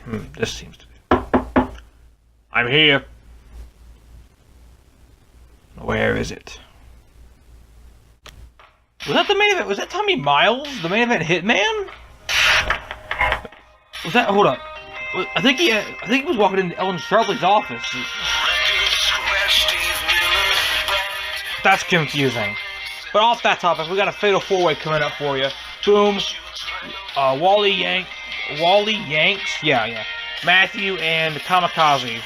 This seems to be. I'm here. Where is it? Was that the main event? Was that Tommy Miles? The main event Hitman? Was that? Hold up. I think he was walking into Ellen Sharpley's office. That's confusing. But off that topic, we got a fatal four-way coming up for you. Boom. Wally, Yanks. Yeah. Matthew and Komma-Cazzi.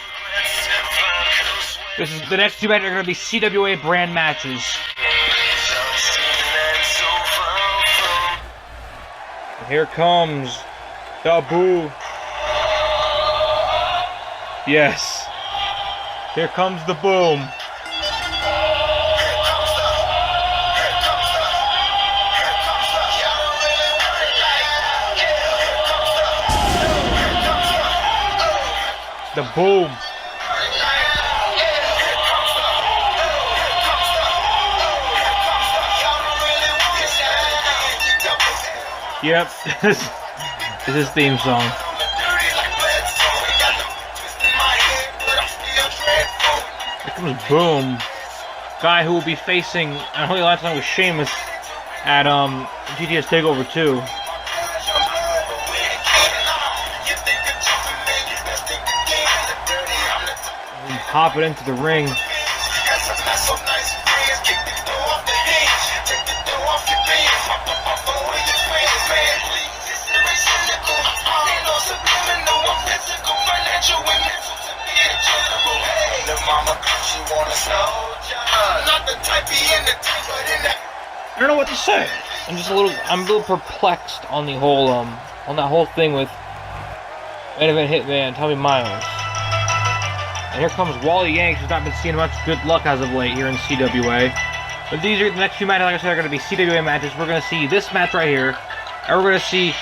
This is the next two matches are going to be CWA brand matches. And here comes the boo. Yes. Here comes the boom. The boom. Yep, this is his theme song. Here comes Boom, guy who will be facing, I think last time was Sheamus at GTS Takeover 2. Hop it into the ring. I don't know what to say. I'm a little perplexed on the whole on that whole thing with main event Hitman Tommy Miles. And here comes Wally Yanks, who's not been seeing much good luck as of late here in CWA. But these are the next few matches, like I said, are going to be CWA matches. We're going to see this match right here. And we're going to see,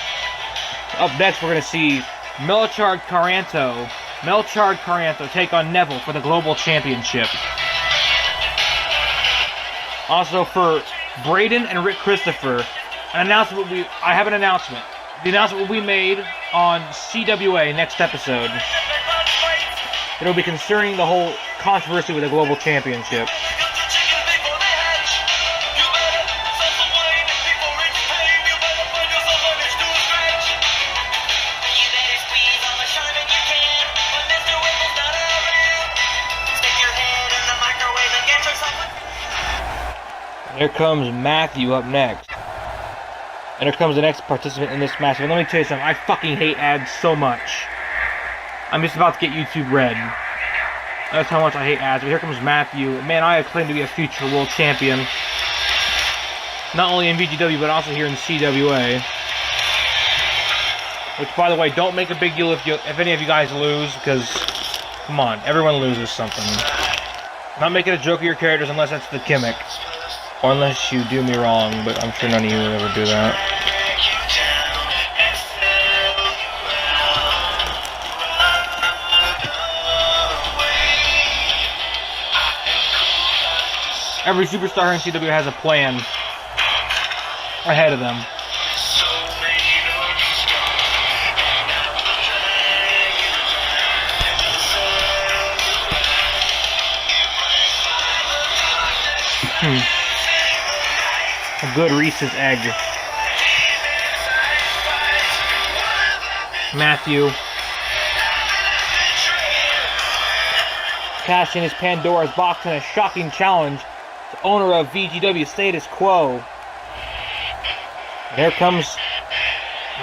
up next, we're going to see Melchard Caranto take on Neville for the Global Championship. Also for Braden and Rick Christopher, I have an announcement. The announcement will be made on CWA next episode. It'll be concerning the whole controversy with the Global Championship. Here comes Matthew up next. And here comes the next participant in this match. But let me tell you something, I fucking hate ads so much. I'm just about to get YouTube red. That's how much I hate ads. But here comes Matthew. Man, I have claimed to be a future world champion. Not only in VGW, but also here in CWA. Which, by the way, don't make a big deal if any of you guys lose, because, come on, everyone loses something. Not making a joke of your characters unless that's the gimmick. Or unless you do me wrong, but I'm sure none of you would ever do that. Every superstar in CW has a plan ahead of them. A good Reese's egg. Matthew cashing his Pandora's box in a shocking challenge to owner of VGW Status Quo. And here comes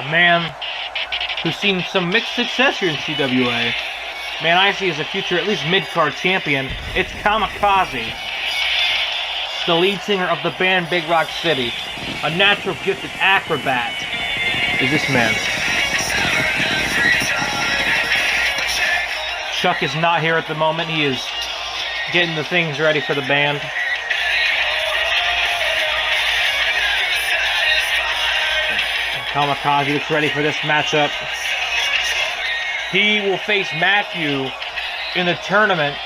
a man who's seen some mixed success here in CWA. Man I see as a future, at least mid-card champion. It's Komma-Cazzi, the lead singer of the band Big Rock City. A natural gifted acrobat is this man. Chuck is not here at the moment. He is getting the things ready for the band. Komma-Cazzi looks ready for this matchup. He will face Matthew in the tournament,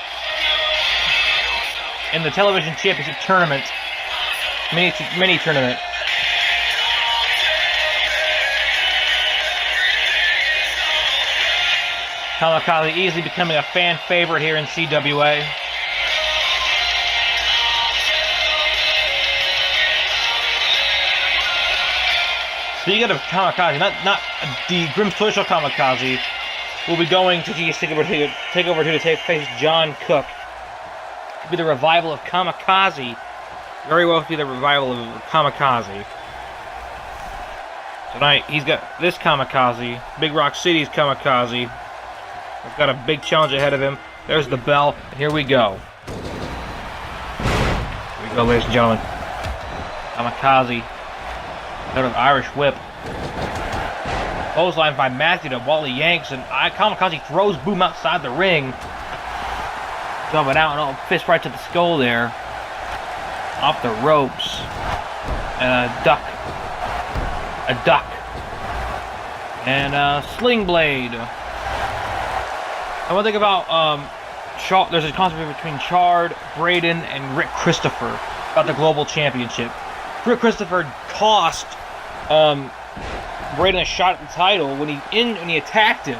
in the television championship tournament, mini tournament. Komma-Cazzi easily becoming a fan favorite here in CWA. Speaking of Komma-Cazzi, not the Grimm's Toy Show Komma-Cazzi, will be going to GS Takeover 2 to face John Cook. It'll be the revival of Komma-Cazzi. Very well could be the revival of Komma-Cazzi. Tonight, he's got this Komma-Cazzi, Big Rock City's Komma-Cazzi. He's got a big challenge ahead of him. There's the bell, and here we go. Here we go, ladies and gentlemen. Komma-Cazzi. Out of Irish whip. Clothesline by Matthew to Wally Yanks, and Komma-Cazzi throws Boom outside the ring. Jumping out, and fist right to the skull there. Off the ropes. And a duck. A duck. And a sling blade. I want to think about, there's a controversy between Chard, Braden, and Rick Christopher about the Global Championship. Rick Christopher cost Braden a shot at the title when he attacked him,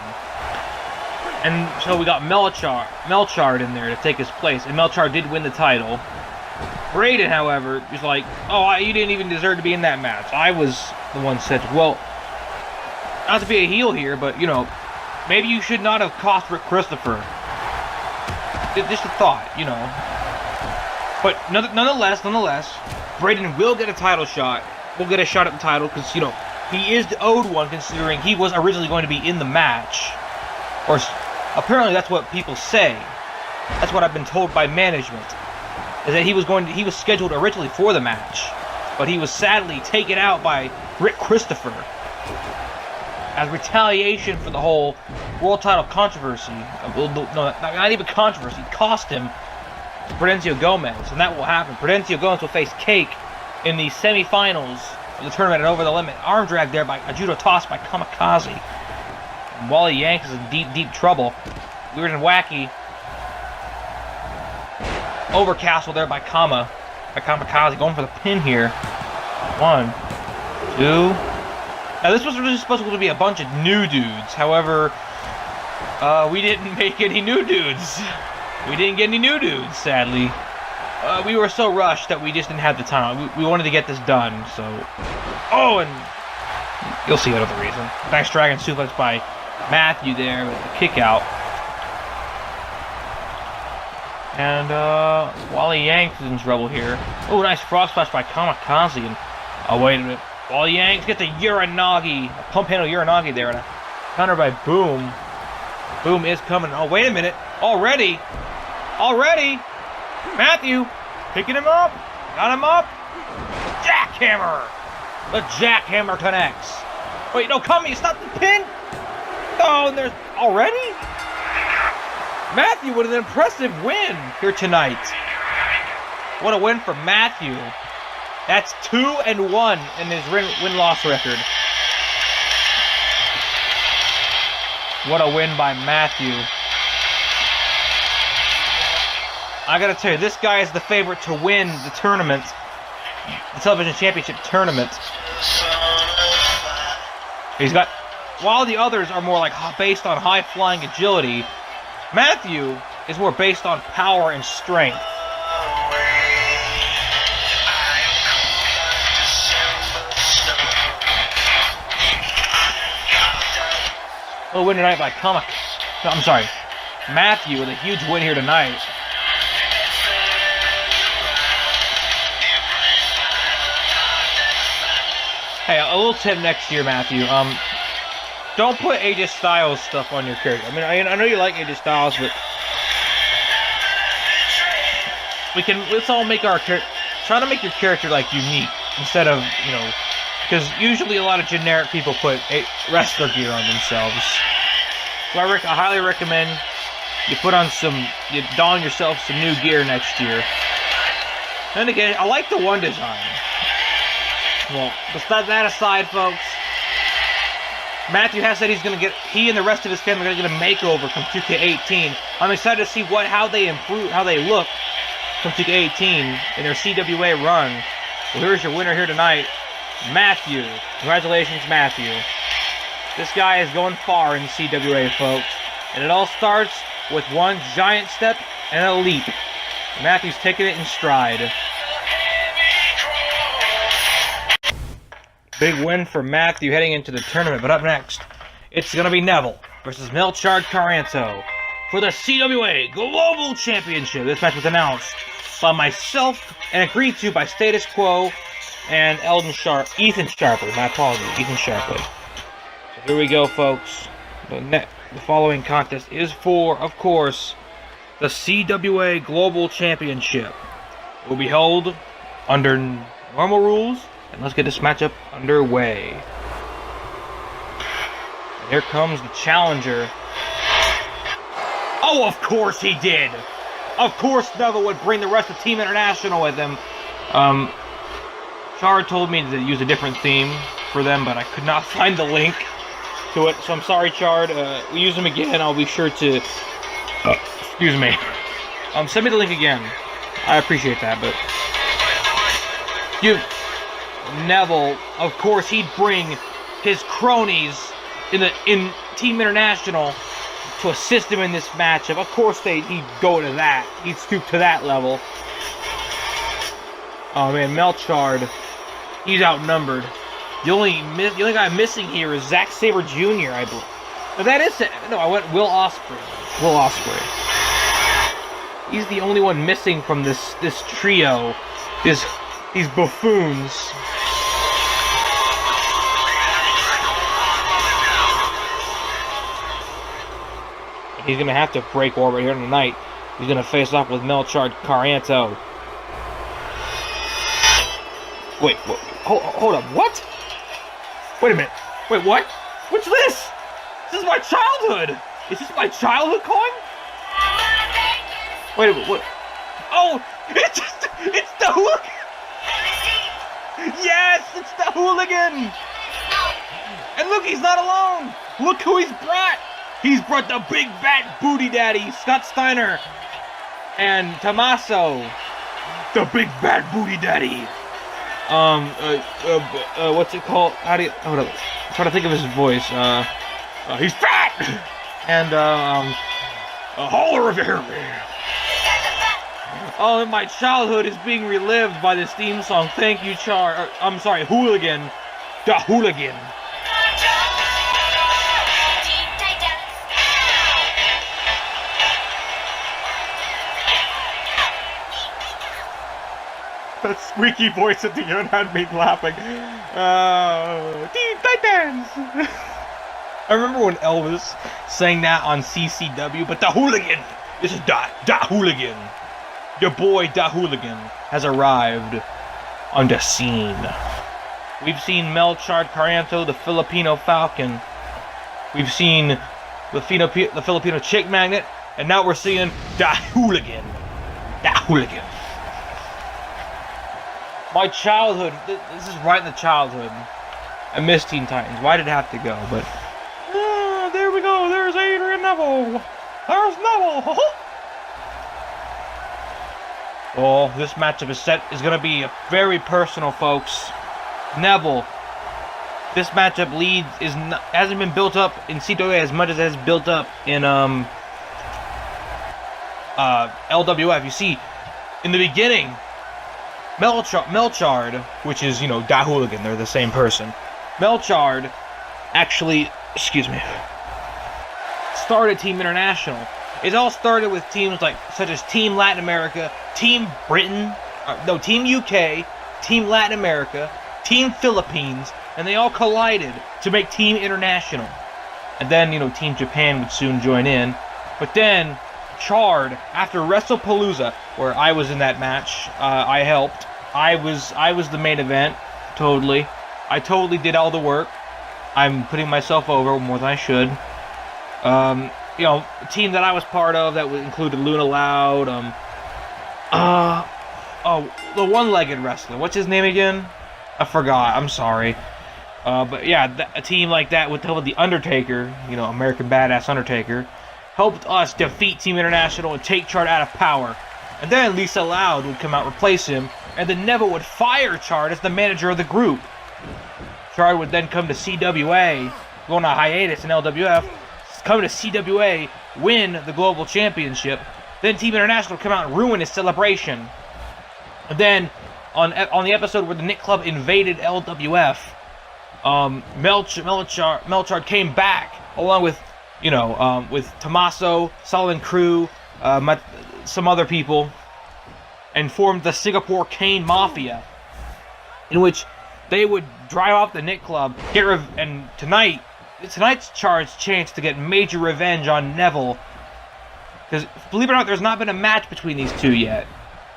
and so we got Melchard in there to take his place, and Melchard did win the title. Braden, however, was like, "Oh, you didn't even deserve to be in that match. I was the one said, well, not to be a heel here, but you know, maybe you should not have cost Rick Christopher. Just a thought, you know." But nonetheless, Braden will get a title shot. Will get a shot at the title because, you know, he is the owed one considering he was originally going to be in the match. Or apparently that's what people say. That's what I've been told by management. Is that he was scheduled originally for the match, but he was sadly taken out by Rick Christopher as retaliation for the whole world title controversy. No, not even controversy. It cost him Prudencio Gomez, and that will happen. Prudencio Gomez will face Cake in the semifinals of the tournament at Over the Limit. Arm drag there by a judo toss by Komma-Cazzi. And Wally Yanks is in deep, deep trouble. Weird and wacky. Overcastle there by Komma-Cazzi going for the pin here. 1, 2. Now this was really supposed to be a bunch of new dudes. However, we didn't make any new dudes. We didn't get any new dudes, sadly. We were so rushed that we just didn't have the time. We wanted to get this done, so... Oh, and you'll see another reason. Nice dragon suplex by Matthew there with the kick out. And Wally Yanks is in trouble here. Oh, nice frog splash by Komma-Cazzi. And oh, wait a minute. Wally Yanks gets a Uranagi, a pump handle Uranagi there, and a counter by Boom. Boom is coming. Oh, wait a minute. Already? Matthew picking him up. Got him up. Jackhammer. The jackhammer connects. Wait, no, it's not the pin. Oh, and there's already? Matthew with an impressive win here tonight. What a win for Matthew. That's 2-1 in his win-loss record. What a win by Matthew. I gotta tell you, this guy is the favorite to win the tournament, the television championship tournament. While the others are more like based on high-flying agility, Matthew is more based on power and strength. A win tonight by Matthew with a huge win here tonight. Hey, a little tip next year, Matthew. Don't put AJ Styles stuff on your character. I mean, I know you like AJ Styles, but let's all make our character. Try to make your character like unique instead of, you know, because usually a lot of generic people put wrestler gear on themselves. So I highly recommend you don yourself some new gear next year. Then again, I like the one design. Well, besides that aside, folks, Matthew has said he and the rest of his family are going to get a makeover from 2K18. I'm excited to see how they look from 2K18 in their CWA run. Well, here's your winner here tonight, Matthew. Congratulations, Matthew. This guy is going far in CWA, folks. And it all starts with one giant step and a leap. Matthew's taking it in stride. Big win for Matthew heading into the tournament. But up next, it's going to be Neville versus Melchard Caranto for the CWA Global Championship. This match was announced by myself and agreed to by Status Quo and Ethan Sharper. My apologies, Ethan Sharper. So here we go, folks. The following contest is for, of course, the CWA Global Championship. It will be held under normal rules, and let's get this matchup underway. And here comes the challenger. Oh, of course he did! Of course Neville would bring the rest of Team International with him. Chard told me to use a different theme for them, but I could not find the link to it, so I'm sorry, Chard. We use them again. I'll be sure to... excuse me. Send me the link again. I appreciate that, but... Neville, of course, he'd bring his cronies in Team International to assist him in this matchup. Of course, he'd go to that. He'd stoop to that level. Oh man, Melchard, he's outnumbered. The only guy missing here is Zack Sabre Jr., I believe. No, that is it. No, I went Will Ospreay. Will Ospreay. He's the only one missing from this trio. These buffoons. He's gonna have to break orbit here tonight. He's gonna face off with Melchard Caranto. Wait, hold up, what? Wait a minute. Wait, what? What's this? This is my childhood! Is this my childhood coin? Wait a minute, what? Oh! It's the hooligan! Yes! It's the hooligan! And look, he's not alone! Look who he's brought! He's brought the big fat booty daddy, Scott Steiner! And Tommaso, the big fat booty daddy! What's it called? Hold up. I'm trying to think of his voice. He's fat! And, a holler of your... Oh, and my childhood is being relived by this theme song. Thank you, I'm sorry, Hooligan. The Hooligan. That squeaky voice at the end had me laughing. Teen Titans! I remember when Elvis sang that on CCW, but the Hooligan! This is Da Hooligan. Your boy Da Hooligan has arrived on the scene. We've seen Melchard Caranto, the Filipino Falcon. We've seen the Filipino Chick Magnet, and now we're seeing Da Hooligan. Da Hooligan. My childhood, this is right in the childhood. I miss Teen Titans. Why did it have to go? But, there we go. There's Adrian Neville. There's Neville. Oh, this matchup is going to be very personal, folks. Neville. This matchup hasn't been built up in CWA as much as it has built up in LWF. You see, in the beginning, Melchard, which is, Da Hooligan, they're the same person. Melchard actually, started Team International. It all started with teams such as Team Latin America, Team Team UK, Team Latin America, Team Philippines, and they all collided to make Team International. And then, Team Japan would soon join in. But then, Chard, after WrestlePalooza, where I was in that match, I helped. I was the main event, totally. I totally did all the work. I'm putting myself over more than I should. A team that I was part of that included Luna Loud, the one-legged wrestler. What's his name again? I forgot. I'm sorry. But yeah, a team like that with the Undertaker, American Badass Undertaker, helped us defeat Team International and take Chard out of power. And then Lisa Loud would come out and replace him, and then Neville would fire Chard as the manager of the group. Chard would then come to CWA, go on a hiatus in LWF. come to CWA, win the Global Championship. Then Team International come out and ruin his celebration. And then, on the episode where the Nick Club invaded LWF, Melchard came back, along with, with Tommaso, Solomon Crew, some other people, and formed the Singapore Cane Mafia, in which they would drive off the Nick Club, and tonight's Chard's chance to get major revenge on Neville, because believe it or not, there's not been a match between these two yet.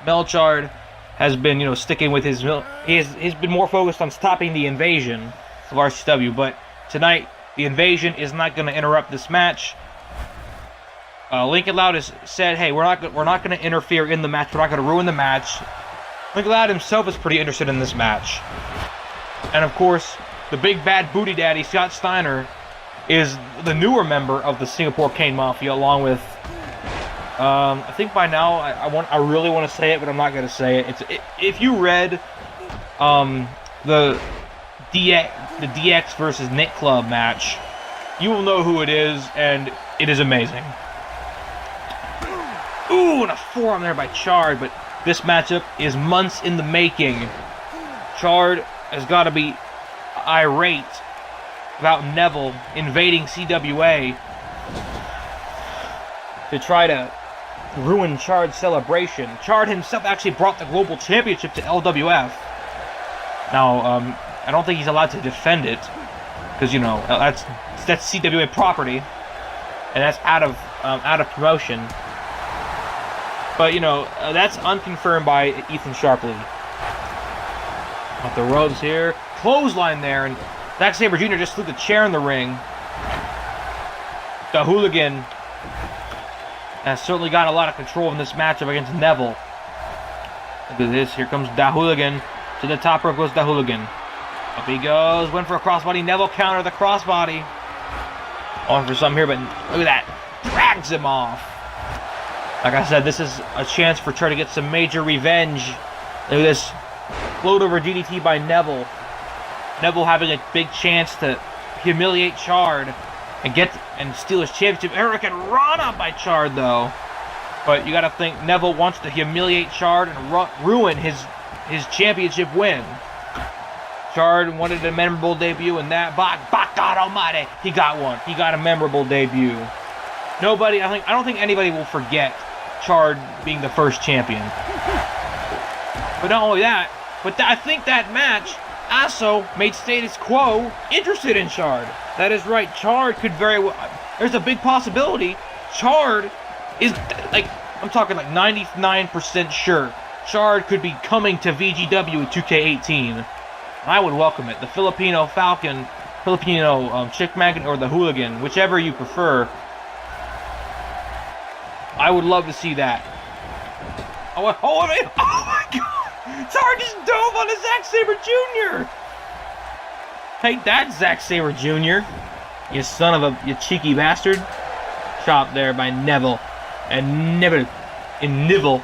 Melchard has been, sticking with he's been more focused on stopping the invasion of RCW, but tonight the invasion is not going to interrupt this match. Lincoln Loud has said, "Hey, we're not going to interfere in the match. We're not going to ruin the match." Lincoln Loud himself is pretty interested in this match, and of course, the big bad booty daddy Scott Steiner is the newer member of the Singapore Cane Mafia, along with I think by now I really want to say it, but I'm not going to say it. If you read the DX versus Nick Club match, you will know who it is, and it is amazing. Ooh, and a forearm there by Chard, but this matchup is months in the making. Chard has got to be irate about Neville invading CWA to try to ruin Chard's celebration. Chard himself actually brought the Global Championship to LWF. Now, I don't think he's allowed to defend it, because that's CWA property, and that's out of promotion. But that's unconfirmed by Ethan Sharpley. Off the ropes here, clothesline there, and Zack Sabre Jr. just threw the chair in the ring. The Hooligan has certainly got a lot of control in this matchup against Neville. Look at this. Here comes Da Hooligan. To the top rope goes Da Hooligan. Up he goes. Went for a crossbody. Neville countered the crossbody. On for something here, but look at that. Drags him off. Like I said, this is a chance for Chard to get some major revenge. Look at this. Float over DDT by Neville. Neville having a big chance to humiliate Chard and steal his championship. Eric and Rana by Chard, though. But you got to think Neville wants to humiliate Chard and ruin his championship win. Chard wanted a memorable debut, and that, by God Almighty, he got one. He got a memorable debut. I don't think anybody will forget Chard being the first champion. But not only that, but I think that match also made Status Quo interested in Chard. That is right. Chard could very well. There's a big possibility. Chard is I'm talking 99% sure. Chard could be coming to VGW in 2K18. I would welcome it. The Filipino Falcon, Filipino Chick Magnet, or the Hooligan, whichever you prefer. I would love to see that. Oh my God! Chard just dove on a Zack Sabre Jr. Take that, Zack Sabre Jr. You son of you cheeky bastard. Chop there by Neville. And Neville. Neville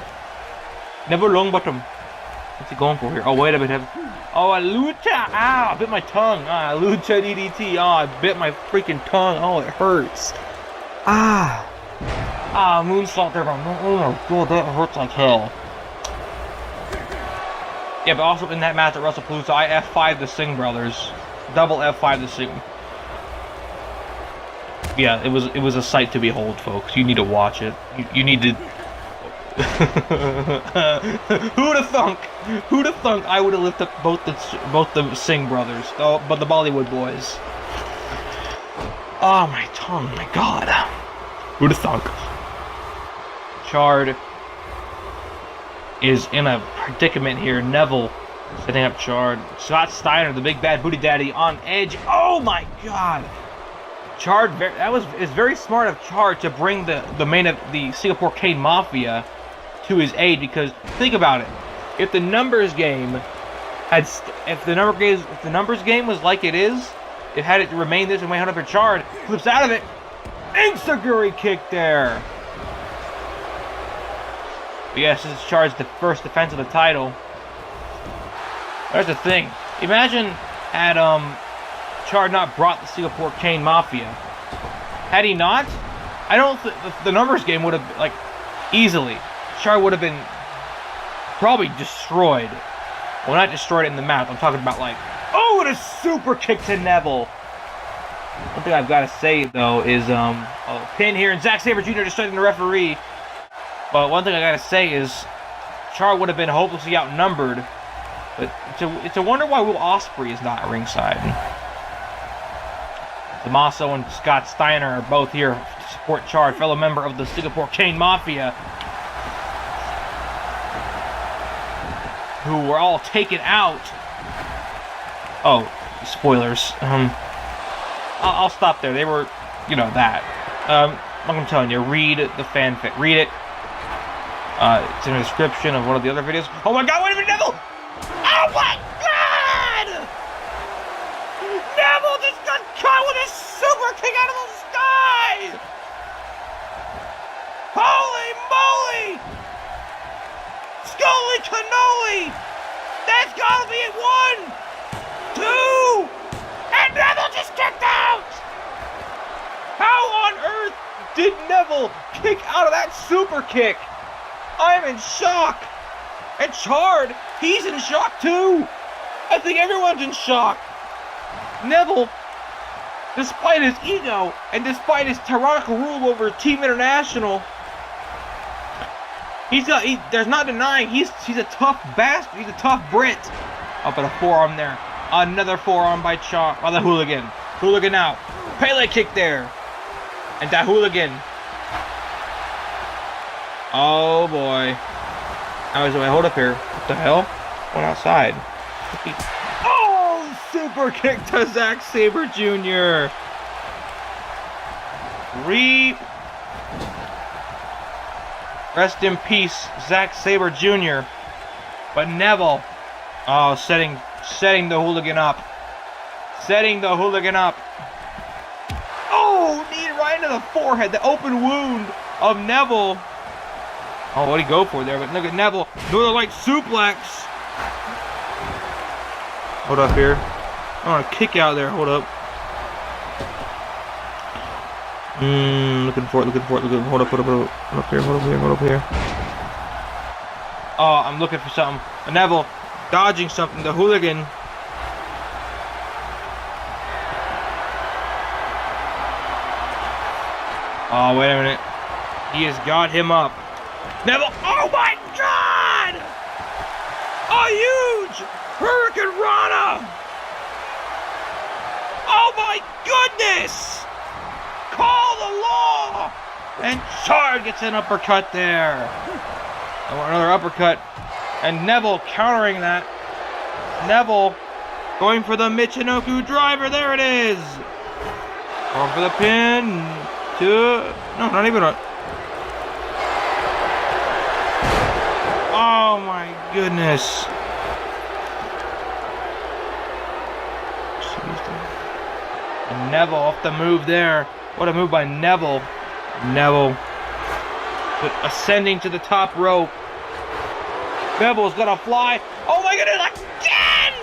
Longbottom. What's he going for here? Oh, wait a minute. Oh, a lucha. Ah, I bit my tongue. Ah, lucha DDT. Oh, I bit my freaking tongue. Oh, it hurts. Moonsault there. Oh my God, that hurts like hell. Yeah, but also in that match at WrestlePalooza, I F5'd the Singh brothers. Double F5 the Singh. Yeah, it was a sight to behold, folks. You need to watch it. You need to. Who'da thunk? Who'da thunk I would have lifted up both the Singh brothers, but the Bollywood boys. Oh, my tongue, my God. Who'da thunk? Chard is in a predicament here. Neville setting up Chard. Scott Steiner, the big bad booty daddy, on edge. Oh my God! Chard, is very smart of Chard to bring the main of the Singapore Cane Mafia to his aid, because think about it. If the numbers game was like it is, it had it remain this way, 100 for Chard, flips out of it. Enziguri kick there. But yes, this is Chard's first defense of the title. There's the thing. Imagine had Chard not brought the Singapore Cane Mafia. Had he not, I don't think the numbers game would have, like, easily. Chard would have been probably destroyed. Well, not destroyed in the mouth. I'm talking about, like, oh, and a super kick to Neville. One thing I've got to say, though, is a pin here, and Zack Sabre Jr. distracting the referee. But one thing I got to say is Chard would have been hopelessly outnumbered. But it's a wonder why Will Ospreay is not ringside. Tommaso and Scott Steiner are both here to support Chard, fellow member of the Singapore Chain Mafia, who were all taken out. Oh, spoilers. I'll stop there. They were, you know, that. I'm telling you, read the fanfic. Read it. It's in the description of one of the other videos. Oh my God! Wait a minute, Neville! Oh my God! Neville just got caught with a super kick out of the sky! Holy moly! Scully cannoli! That's gotta be it! 1, 2, and Neville just kicked out! How on earth did Neville kick out of that super kick? I'm in shock! And Chard, he's in shock too! I think everyone's in shock! Neville, despite his ego, and despite his tyrannical rule over Team International, there's not denying he's a tough bastard, he's a tough Brit. Up at a forearm there. Another forearm by the Hooligan. Hooligan out. Pele kick there. And that Hooligan. Oh boy. Hold up here. What the hell? Went outside. Oh! Super kick to Zack Sabre Jr. Rest in peace, Zack Sabre Jr. But Neville, oh, setting the Hooligan up. Setting the Hooligan up. Oh, knee right into the forehead, the open wound of Neville. Oh, what did he go for there? But look at Neville, Northern Light suplex. Hold up here. I want to kick out there. Hold up. Looking for it. Hold up here. Oh, I'm looking for something. Neville dodging something. The Hooligan. Oh, wait a minute. He has got him up. Neville. Oh my God! A huge Hurricane Rana. Oh my goodness! Call the law! And Chard gets an uppercut there. Another uppercut. And Neville countering that. Neville going for the Michinoku driver. There it is. Going for the pin. No, not even a... Oh my goodness. And Neville off the move there. What a move by Neville. Neville ascending to the top rope. Neville's gonna fly. Oh my goodness, again!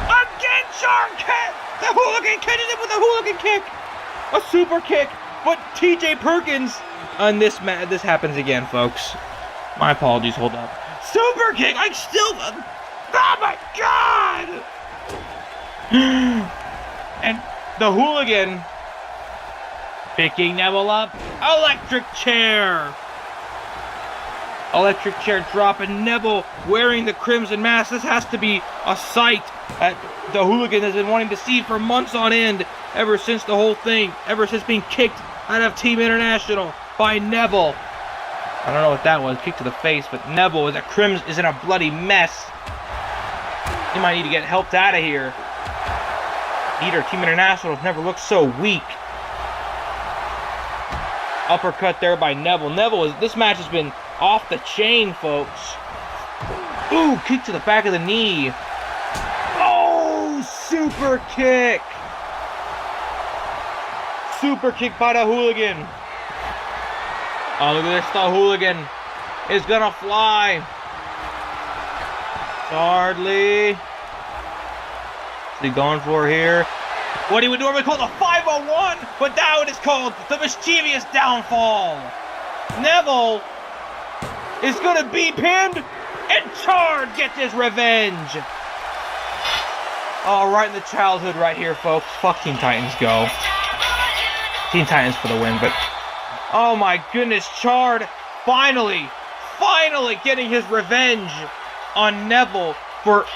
Again, Chard kick! The Hooligan catches it with a Hooligan kick! A super kick, but TJ Perkins on this this happens again, folks. My apologies, hold up. Super kick, oh my God! And the Hooligan picking Neville up. Electric chair. Electric chair dropping. Neville wearing the crimson mask. This has to be a sight that the Hooligan has been wanting to see for months on end. Ever since the whole thing. Ever since being kicked out of Team International by Neville. I don't know what that was. Kick to the face. But Neville is in a bloody mess. He might need to get helped out of here. Leader Team International has never looked so weak. Uppercut there by Neville. This match has been off the chain, folks. Ooh, kick to the back of the knee. Oh, super kick. Super kick by the Hooligan. Oh, look at this. The Hooligan is gonna fly. Hardly. What's he going for here? What he would normally call the 501, but now it is called the mischievous downfall. Neville is going to be pinned, and Chard gets his revenge. Oh, right in the childhood right here, folks. Fuck Teen Titans, go. Teen Titans for the win, but... Oh my goodness, Chard finally getting his revenge on Neville for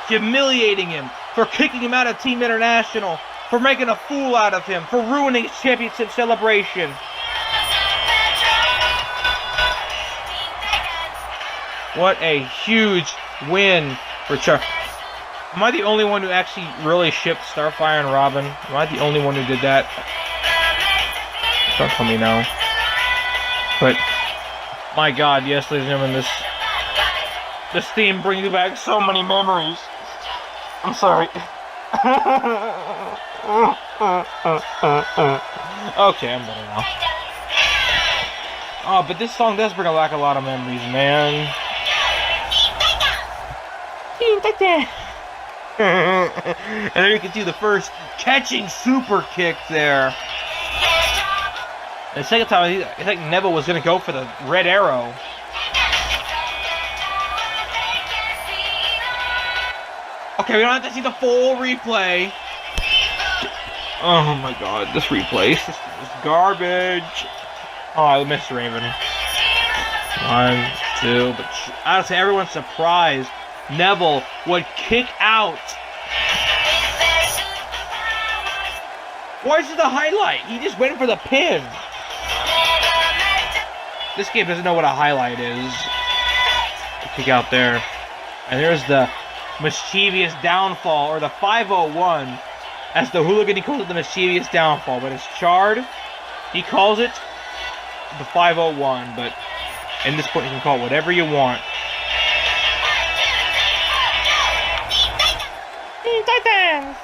humiliating him, for kicking him out of Team International, for making a fool out of him, for ruining his championship celebration. What a huge win for Chard. Am I the only one who actually really shipped Starfire and Robin? Am I the only one who did that? Don't tell me no. But, my God, yes, ladies and gentlemen, this theme brings back so many memories. I'm sorry. Okay, I'm better now. Oh, but this song does bring back a lot of memories, man. And there you can see the first catching super kick there. And the second time, I think Neville was going to go for the red arrow. Okay, we don't have to see the full replay. Oh my God, this replay is garbage. Oh, I missed Raven. 1, 2, but honestly, everyone's surprised Neville would kick out. Why is it the highlight? He just went for the pin. This game doesn't know what a highlight is. Kick out there. And there's the mischievous downfall, or the 501. As the hooligan, he calls it the mischievous downfall. But it's Chard. He calls it the 501. But in this point, you can call it whatever you want. Titans!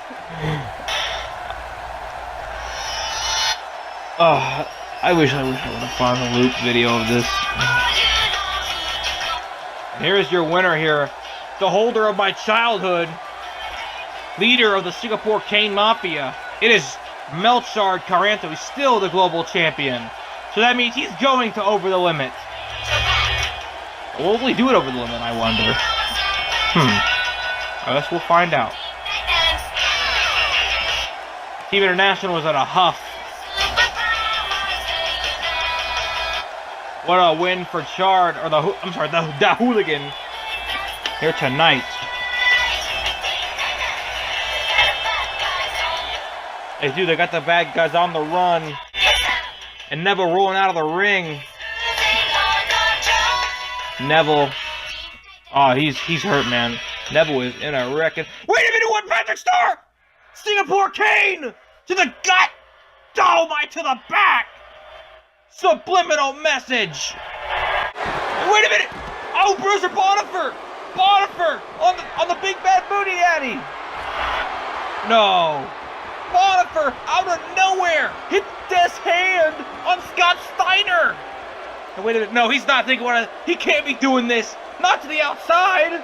I wish I would have found a loop video of this. Here's your winner here. The holder of my childhood. Leader of the Singapore Cane Mafia. It is Melchard Caranto. He's still the global champion. So that means he's going to over the limit. Will he do it over the limit, I wonder? I guess we'll find out. Team International was at a huff. What a win for Chard, or the hooligan here tonight. Hey, dude, they got the bad guys on the run, and Neville rolling out of the ring. Neville, oh, he's hurt, man. Neville is in a wreck. Wait a minute, what Patrick Star? Singapore Cane to the gut. Oh my, to the back. Subliminal message. Wait a minute. Oh, Bruiser Bonifer on the big bad booty daddy. No. Bonifer out of nowhere hit this hand on Scott Steiner. And wait a minute. No, he's not thinking what he can't be doing this. Not to the outside.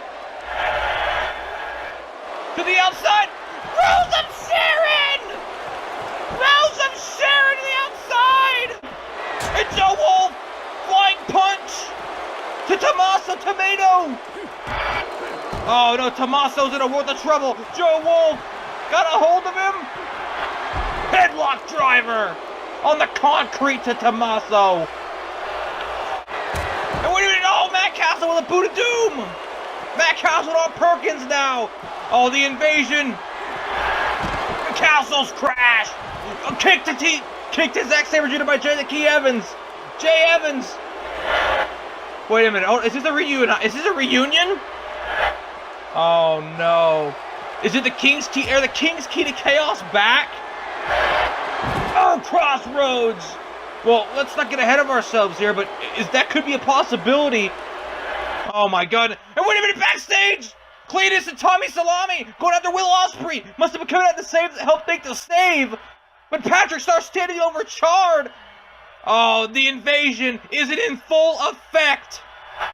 To the outside. Rose of Sharon! Rose of Sharon to the outside! And Joe Wolf, flying punch to Tommaso Tomato! Oh no, Tommaso's in a world of trouble. Joe Wolf got a hold of him. Headlock driver on the concrete to Tommaso. And wait a minute, oh, Matt Castle with a boot of doom! Matt Castle on Perkins now! Oh, the invasion! Castle's crash! Kicked his X-Saber Jr. by Jay Evans! Jay Evans! Wait a minute, oh, is this a reunion? Is this a reunion? Oh no. Is it the King's Key? Are the King's Key to Chaos back? Oh, Crossroads! Well, let's not get ahead of ourselves here, but that could be a possibility. Oh my God. And wait a minute, backstage! Cletus and Tommy Salami going after Will Ospreay. Must have been coming out to save, help make the save. But Patrick starts standing over Chard. Oh, the invasion is in full effect.